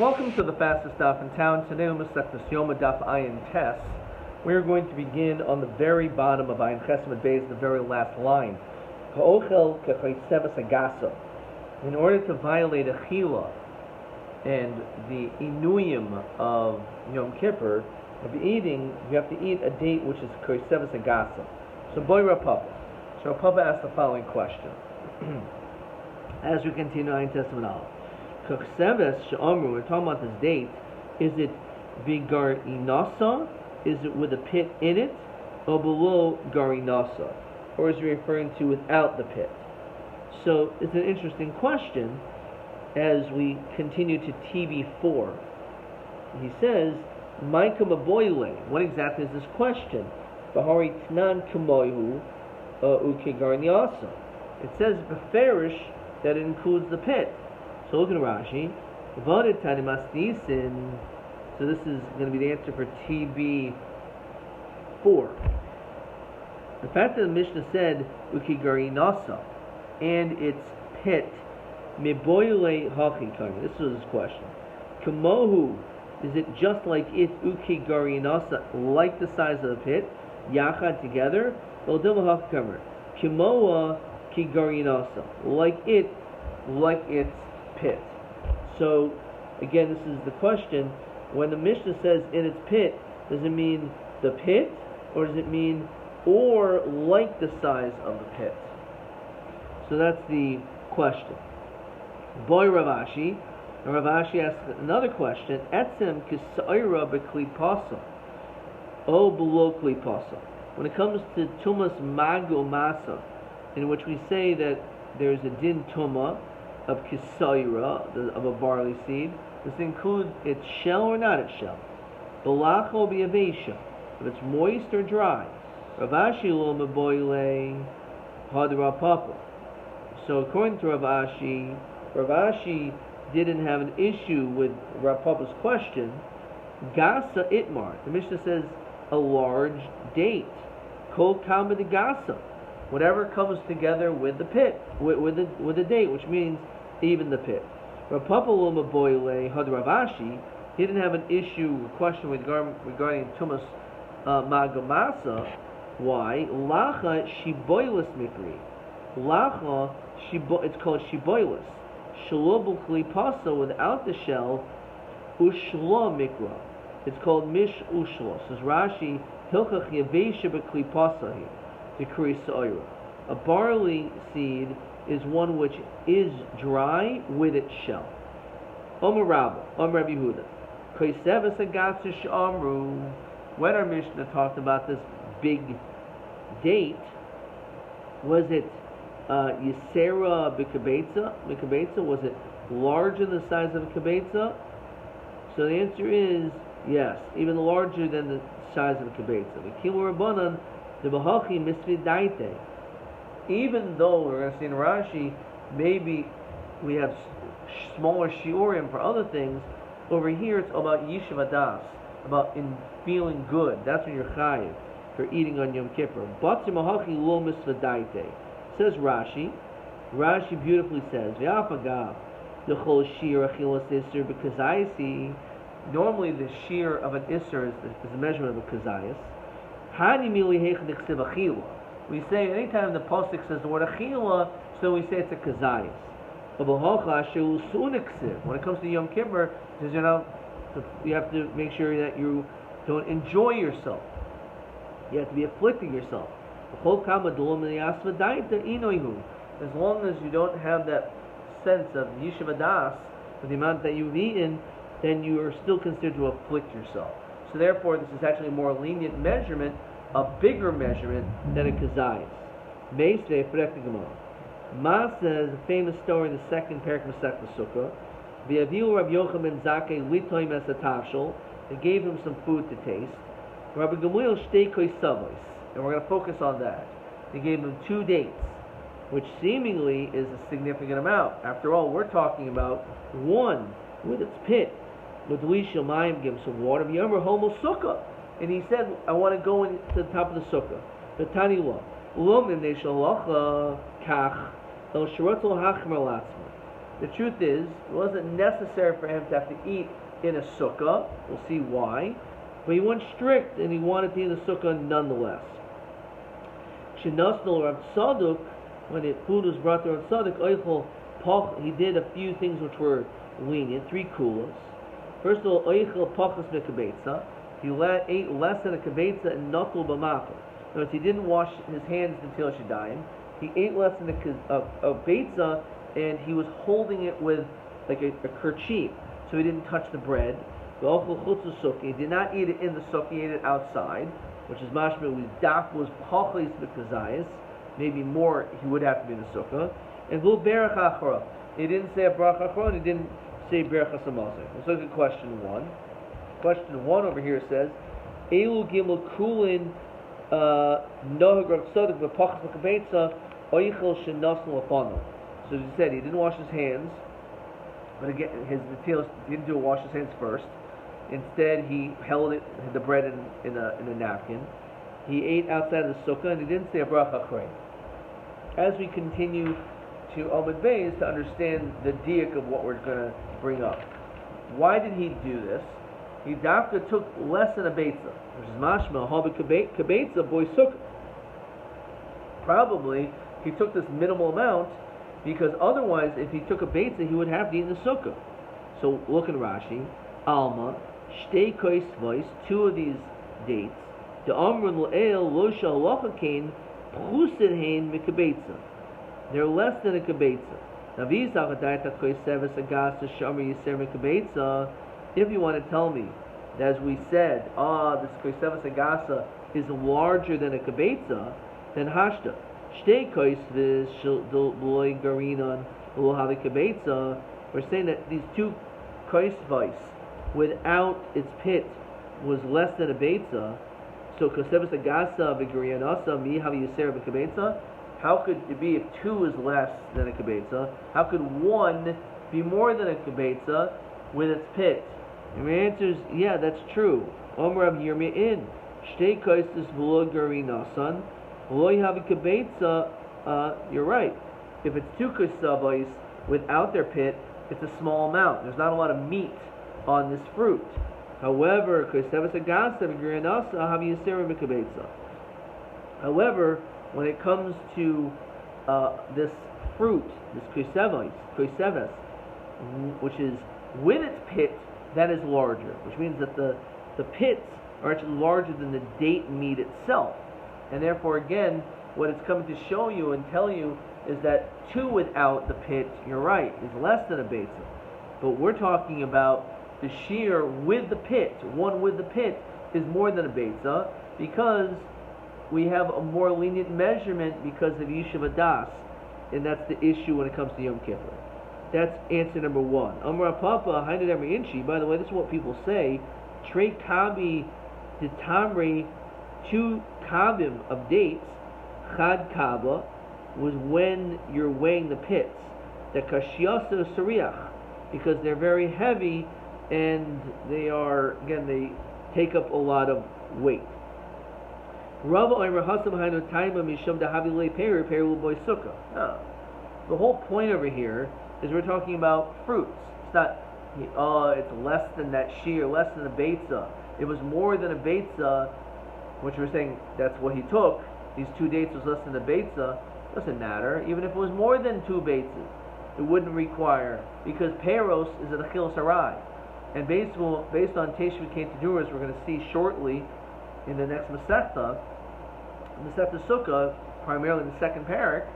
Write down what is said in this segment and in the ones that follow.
Welcome to the fastest daf in town. Today we must this Yoma daf Ayin Tes. We're going to begin on the very bottom of Ayin Chesed Beis, the very last line. Ha'ochel kechayseves agasa. In order to violate a chila and the inuyim of Yom Kippur, of eating, you have to eat a date which is kechayseves agasa. So boy Rapapa. So Rapapa asked the following question. As we continue Ayin Testament Aleph. We're talking about this date. Is it vigar inasa? Is it with a pit in it? Or below garinasa? Or is he referring to without the pit? So it's an interesting question as we continue to TB4. He says, Maika maboile. What exactly is this question? Bahari tnan kamoihu uke garniasa. It says beferish that it includes the pit. So look at Rashi. So this is going to be the answer for TB4. The fact that the Mishnah said Ukigari Nasa and its pit Miboile Hachikari. This was his question. Kamohu, is it just like it Ukigari Nasa, like the size of the pit? Yachad together? Kimoa Kigari Nasa, like its pit. So again, this is the question. When the Mishnah says in its pit, does it mean the pit, or does it mean or like the size of the pit? So that's the question. Boy Ravashi, and Ravashi asks another question. Etzem kisayra beklipasa, o below klipasa. When it comes to tumas mago masa, in which we say that there's a din tuma of kisayra, of a barley seed, does it include its shell or not its shell? Balacho biavesha, if it's moist or dry. Ravashi lo meboile hadra papa. So according to Ravashi didn't have an issue with Rav Papa's question. Gasa itmar. The Mishnah says a large date. Kol kama de gasa. Whatever comes together with the pit, with the date, which means even the pit. Rav Papa Loma Boile Hadravashi, he didn't have an issue, question regarding Tumas Magamasa. Why? Lacha Shiboilis Mikri. Lacha, it's called Shiboilis. Shalobul Klipasa, without the shell, Ushla Mikra. It's called Mish Ushla. Says Rashi, Hilchach Yavesha Beklipasa. A barley seed is one which is dry with its shell. Omer Rabbi, Omer Rabbi Yehuda. When our Mishnah talked about this big date, was it Yisera B'Kabetza? Was it larger than the size of a Kabetza? So the answer is yes, even larger than the size of a Kabetza. Even though we're going to see in Rashi, maybe we have smaller shiurim for other things, over here it's about yishuv adas, about in feeling good. That's when you're chayiv for eating on Yom Kippur. Says Rashi beautifully says, normally the shear of an isser is the measurement of a kazayas. We say anytime the pasuk says the word achila, so we say it's a kazayas. When it comes to Yom Kippur, you have to make sure that you don't enjoy yourself. You have to be afflicting yourself. As long as you don't have that sense of yishuv adas for the amount that you've eaten, then you are still considered to afflict yourself. So therefore, this is actually a more lenient measurement, a bigger measurement than a kazayas. Ma says a famous story in the second parak Masech Sukkah. V'aviu Rabbi Yochanan ben Zakkai litoim es hatavshel. They gave him some food to taste. Rabbi Gamliel shtei koisavos, and we're going to focus on that. They gave him 2 dates, which seemingly is a significant amount. After all, we're talking about one with its pit. With Lishel Mayim, give him some water. V'yomer homo sukkah. And he said, I want to go into the top of the sukkah. The tani lo. Lo mimnei shalacha kach el shirotol hachmer latzma. The truth is, it wasn't necessary for him to have to eat in a sukkah. We'll see why. But he went strict and he wanted to eat in the sukkah nonetheless. Shenasnul Rav Tzadok, when the food was brought to Rav Tzadok, Oichel Pach, he did a few things which were lenient, 3 kulas. First of all, Oichel Pachas Mekabetza, he ate less than a kabetza and Natul B'Machal. In other words, he didn't wash his hands until Shadayim. He ate less than a betza, and he was holding it with like a kerchief, so he didn't touch the bread. He did not eat it in the sukkah, he ate it outside, which is mashma with daf was pachlis b'kazayis, maybe more he would have to be in the sukkah. And v'lu berach achra, he didn't say a brach achra, and he didn't say berach hasamazeh. Let's look at question 1. Question 1 over here says, Elu gimel kulin nohag Rav Tzadok v'pachas b'kabetza oichel shenasnu lapano. So as he said, he didn't wash his hands, but again, he didn't wash his hands first. Instead, he held the bread in a napkin. He ate outside of the sukkah, and he didn't say a bracha achrei. As we continue to Amud Beis to understand the diak of what we're going to bring up. Why did he do this? He dafka took less than a beitza, which is mashma habi kabetza boy sukkah. Probably he took this minimal amount because otherwise, if he took a beitza, he would have to eat in the sukkah. So look in Rashi, Alma, Shtei Kois Vois, 2 of these dates, the Amrun L'el Lo Shal Lachakain Pchusid Hein Mikabetza. They're less than a kabetza. Now, Vizachadayta Kois Seves Agasa Shamar Yiser Mikabetza. If you want to tell me that, as we said, this Kois Seves Agasa is larger than a kabetza, then Hashta. Shtei Kois Vis Shloy Garinon Lo Havi Kabetza. We're saying that these 2 Kois Vois without its pit was less than a beitza. So Koseves Agasa Vigrianasa Mi Havi Yiser B'Kabetza. How could it be if 2 is less than a kabetza? How could 1 be more than a kabetza with its pit? And the answer is, yeah, that's true. Omer Rab Yirmi in Shtei Koistis V'lo Garinasan V'lo Havi Kabetza. You're right. If it's 2 koisavos without their pit, it's a small amount. There's not a lot of meat on this fruit. However, when it comes to this fruit, this koiseves, which is with its pit, that is larger, which means that the pits are actually larger than the date meat itself. And therefore, again, what it's coming to show you and tell you is that 2 without the pit, you're right, is less than a beitza. But we're talking about the shear with the pit. 1 with the pit is more than a beitza because we have a more lenient measurement because of Yishuv Das, and that's the issue when it comes to Yom Kippur. That's answer number 1. Amar Papa, Hained Emer Inchi. By the way, this is what people say. Trei Kabi de Tamri, 2 kabim of dates, Chad Kaba, was when you're weighing the pits. The Kashyasa Sariach, because they're very heavy and they take up a lot of weight. The whole point over here is we're talking about fruits. It's not, it's less than that shear, less than a beitza. It was more than a beitza, which we're saying that's what he took. These 2 dates was less than a beitza. Doesn't matter. Even if it was more than 2 beitzas, it wouldn't require, because Peros is an Achilles Harai. And based on Teshuvah Ketuduras, we're going to see shortly in the next Masechta Sukkah, primarily in the 2nd parak,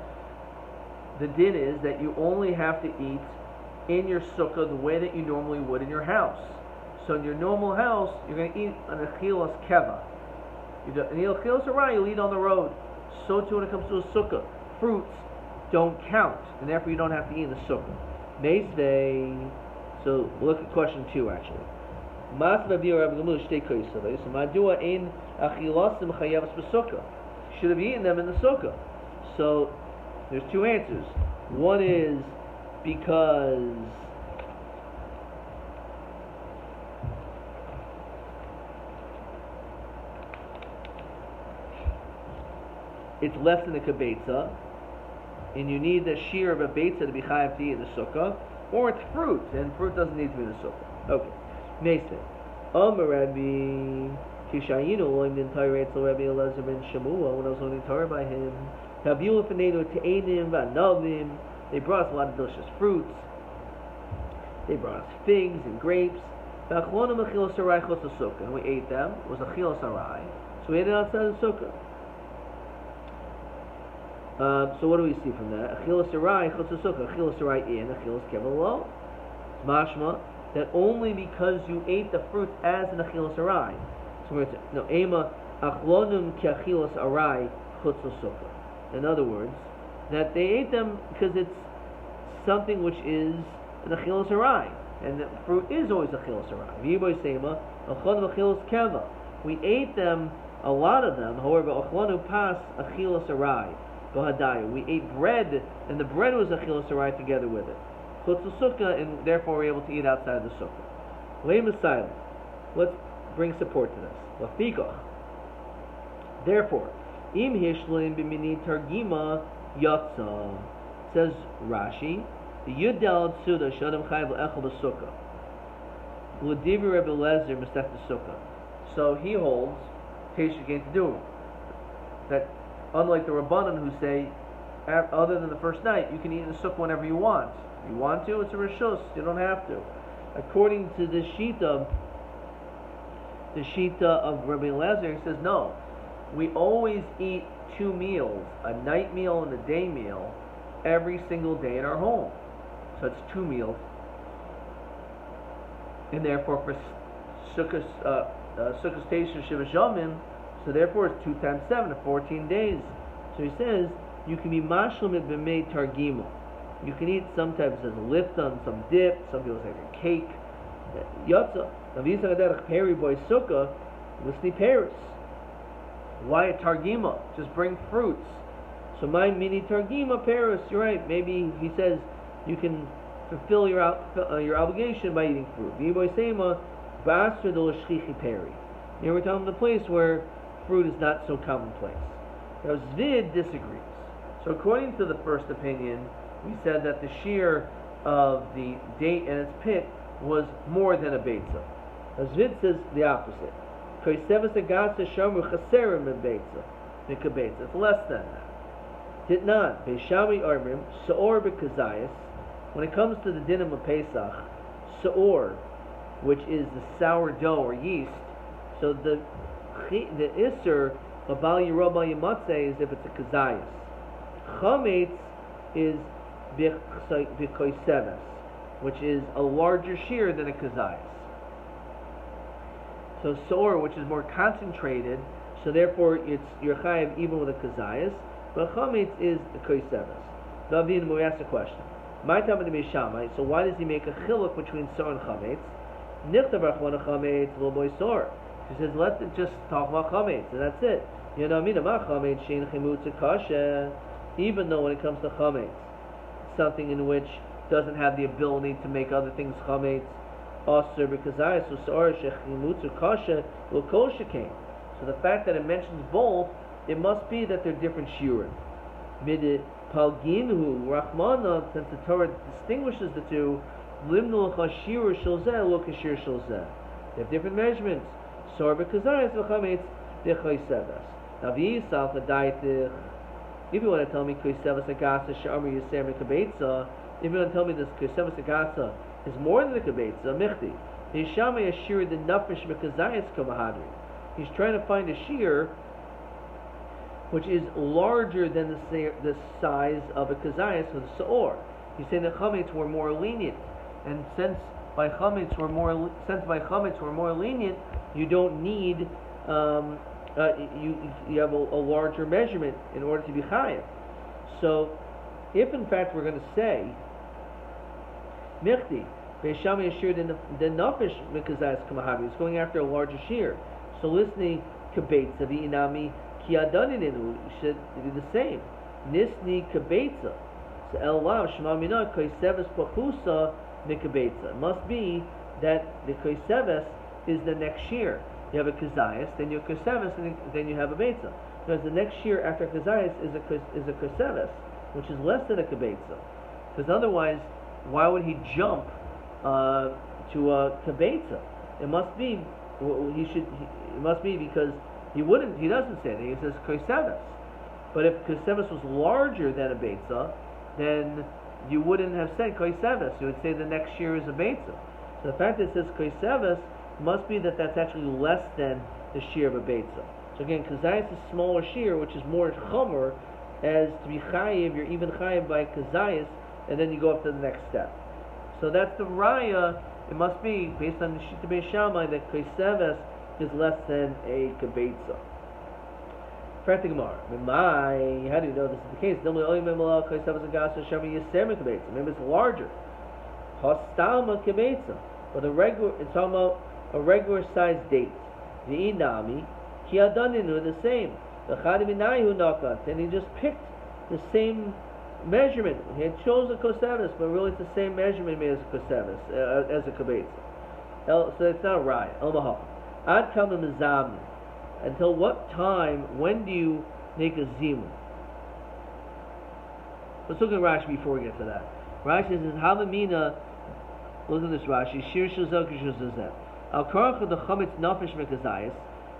the din is that you only have to eat in your sukkah the way that you normally would in your house. So in your normal house, you're going to eat an Achilas Keva. In the Achilas Harai, you'll eat on the road. So too when it comes to a sukkah. Fruits don't count, and therefore you don't have to eat in the sukkah. Meisvei. So we'll look at question 2 actually. Should have eaten them in the sukkah. So there's 2 answers. One is because it's less than a kabetza, and you need the shear of a beitza to be chayav to eat in the sukkah. or it's fruit, and fruit doesn't need to be in the sukkah. Okay. Mason. Rabbi Kishayinu loim din Torah etzel Rabbi Elazar ben Shemua when I was learning Torah by him. Tabiu lefneinu te'enim v'anavim. They brought us a lot of delicious fruits. They brought us figs and grapes. V'achlonim achilas arai chutz sukkah. And we ate them. It was achilas arai. So we ate it outside the sukkah. So what do we see from that? Achilas arai chutz sukkah. Achilas arai in. Achilas kevel lo. Mashma that only because you ate the fruit as an achilas arai. So we're going to say, no, ema achlonum ki achilas arai chutz sukkah. In other words, that they ate them because it's something which is an achilas arai, and the fruit is always achilas arai. V'yiboy sema achlonum achilas keva. We ate them, a lot of them. However, achlonu pas achilas arai b'hadayu. We ate bread, and the bread was achilas arai together with it. Chutz sukkah, and therefore we're able to eat outside the sukkah. Lame is silent. Let's bring support to this. Lafikoch. Therefore, im hishlim b'mini targima yatsa. Says Rashi, the Yudel Tzuda Shadam Chayv L'Echel B'Sukkah L'Divi Rebbe Lezer M'Sech Sukkah. So he holds, Teish again to do that unlike the Rabbanan who say, other than the first night, you can eat in the sukkah whenever you want. If you want to, it's a rishus, you don't have to. According to the Shita of Rabbi Lezer, he says, no, we always eat 2 meals, a night meal and a day meal, every single day in our home. So it's 2 meals. And therefore for Sukkot Station Shiva Shamim, so therefore it's 2 times 7, 14 days. So he says, you can be mashlamit b'mei targimo. You can eat sometimes as a lifton, some dip, some people say a cake. Yotza. Navisa peri boy sukkah, lisni paris. Why a targima? Just bring fruits. So my mini targima paris, you're right. Maybe he says you can fulfill your obligation by eating fruit. V'yiboy sema basra do l'shchichi peri. Here we're talking about a place where fruit is not so commonplace. Now Zvid disagrees. So according to the first opinion, we said that the shear of the date and its pit was more than a beitza. Now Zvid says the opposite. It's less than that. Did not. Beishami armim saor bekazayas. When it comes to the dinim of Pesach, saor, which is the sourdough or yeast, so the iser of bal yirobal yamatzeh is if it's a kazayas. Chametz is b'koiseves, which is a larger shear than a kazayas. So saor, which is more concentrated, so therefore it's your chayiv even with a kazayas, but chametz is a koiseves. Davin, we ask a question. My time in the Mishamai, so why does he make a chiluk between saor and chametz? Nichtav achwana chametz lo boy saor. He says, let's just talk about chametz, and that's it. You know, chametz shein chimutz kasha. Even though when it comes to chametz, something in which doesn't have the ability to make other things chametz, aser b'kazayas u'saor shechimutz kasha will kosher came. So the fact that it mentions both, it must be that they're different shiurim. Mid palginhu rachmana, since the Torah distinguishes the two, limnu l'chashir shilzeh lo kashir shilzeh. They have different measurements. Saor b'kazayas v'chametz v'chayseves. Now v'yisal l'daitich. If you want to tell me koiseves agasa she'amr yisem mekabeitza, if you want to tell me this koiseves agasa is more than the kabetza, michti. Yishamay ashir the nafish mekazayas kamahadri. He's trying to find a shear which is larger than the size of a kazayas with a saor. He's saying that chametz were more lenient, and since by chametz were more lenient, you don't need you have a larger measurement in order to be chayav. So, if in fact we're going to say michti beishami ashir the nafish mekazayas kamahavi, it's going after a larger shear. So listening kabetza v'inami ki adanininu should be the same. Nisni kabetza. So elav shema mina koiseves pachusa mikabetza. It must be that the koiseves is the next shear. You have a kazayas, then you have koiseves, and then you have a betza. Because the next shear after kazayas is a koiseves, which is less than a kabetza. Because otherwise, why would he jump to a kibetza? It must be it must be because he wouldn't. He doesn't say anything. He says koseves. But if koseves was larger than a beitza, then you wouldn't have said koseves. You would say the next year is a beitza. So the fact that it says koseves must be that that's actually less than the shear of a beitza. So again, kazayas is smaller shear, which is more chomer, as to be chayiv, you're even chayiv by kazayas, and then you go up to the next step. So that's the raya. It must be based on the shita beis Shammai that koseves is less than a kibetza. Practic Gemara. How do you know this is the case? Maybe it's larger. Hostalma kibetza, but it's talking about a regular sized date. V'inami ki adaninu the same. And he just picked the same measurement. He had chosen a koseves, but really it's the same measurement made as a koseves, as a kibetza. So it's not a raya. El mahal. Ad kama mizamni. Until what time? When do you make a zimun? Let's look at Rashi before we get to that. Rashi says, "Havamina." Look at this Rashi. Shir shuzok shuzozeh. Al karach the chametz nafesh mekazayis.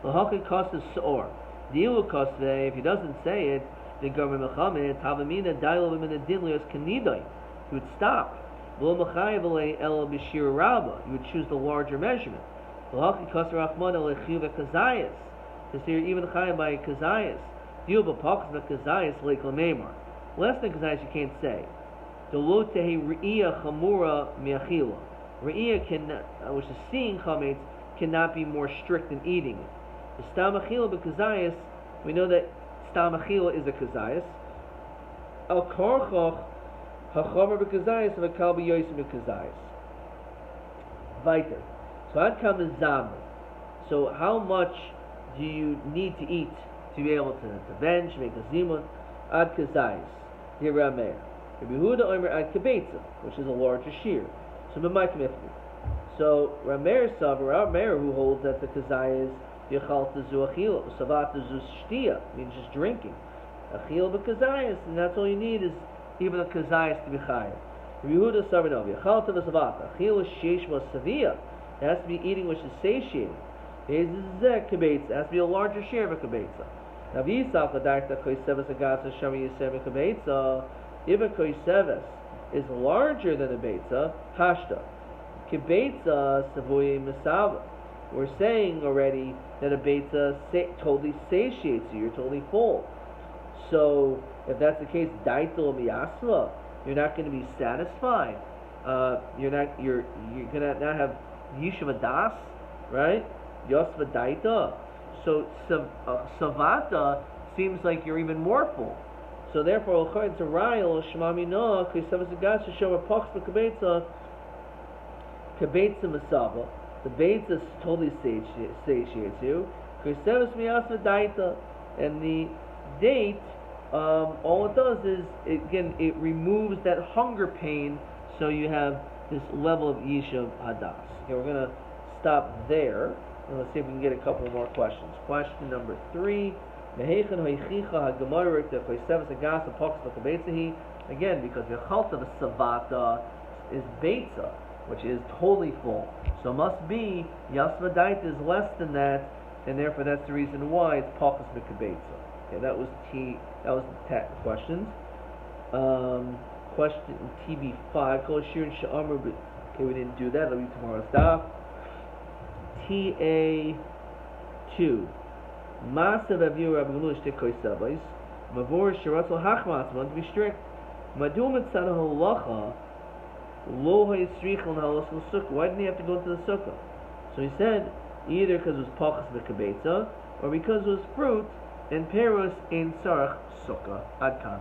L'hakid kostas seor. Dilu kosve. If he doesn't say it, the government mechametz. Havamina dailo b'min adinlios kaniday. You would stop. Lo mechayev alei el b'shir rabba. You would choose the larger measurement. L'hakid kosar rachmana lechiv kazayis. So you're even chayav by kazayas. Deal b'pakas b'kazayas like l'meimar. Less than kazayas you can't say. The lo tehi re'iyah chamura mi'achila. Re'iyah which is seeing chametz, cannot be more strict than eating it. The stam achila b'kazayas, we know that stam achila is a kazayas. Al karchach hachamer b'kazayas v'kal b'yosim b'kazayas. Weiter. So ad kam zamen. So how much do you need to eat to be able to bench, make a zimun? Ad kazayis. Here Rameir. Rabbi Huda Omer ad kibetza, which is a larger shear. So Rameir who holds that the kazayis yachalta zu achila, savata zu shtia, means just drinking. Achil b'kazayis, and that's all you need is even a kazayis to be chayav. Rabbi Huda Savinov yachalta v'savata. Achil is sheish v'savia. It has to be eating which is satiating. It has to be a larger share of a kibetza. Now, if a koseves is larger than a betza, hashta kibetza savoye misava. We're saying already that a betza totally satiates you. You're totally full. So, if that's the case, daitel miyasva, you're not going to be satisfied. You're going to not have yishuv das, right? Yosvadaita. So savata seems like you're even more full. So therefore, according to Rayel, Shemamina, Koseves Agas to show a pox for kibetza masava. The betza totally satiates you. Koseves miyasvadaita, and the date, all it does is it removes that hunger pain, so you have this level of yishuv hadas. Okay, we're gonna stop there. And let's see if we can get a couple more questions. Question number 3. Again, because the chalta of savata is betza, which is totally full. So it must be yasvadaita is less than that, and therefore that's the reason why it's pakas b'kibetza. Okay, that was the questions. Question TB5. Okay, we didn't do that. That'll be tomorrow's daf. TA2. Masav aviu Rabbi Gamliel shte koisavos. Mavor shiratzol hachmas, want to be strict. Madum etzad halacha lo hayisrichel halos l'sukkah. Why didn't he have to go into the sukkah? So he said either because it was pachas b'kibetza or because it was fruit and peros in sarach sukkah. Ad kan.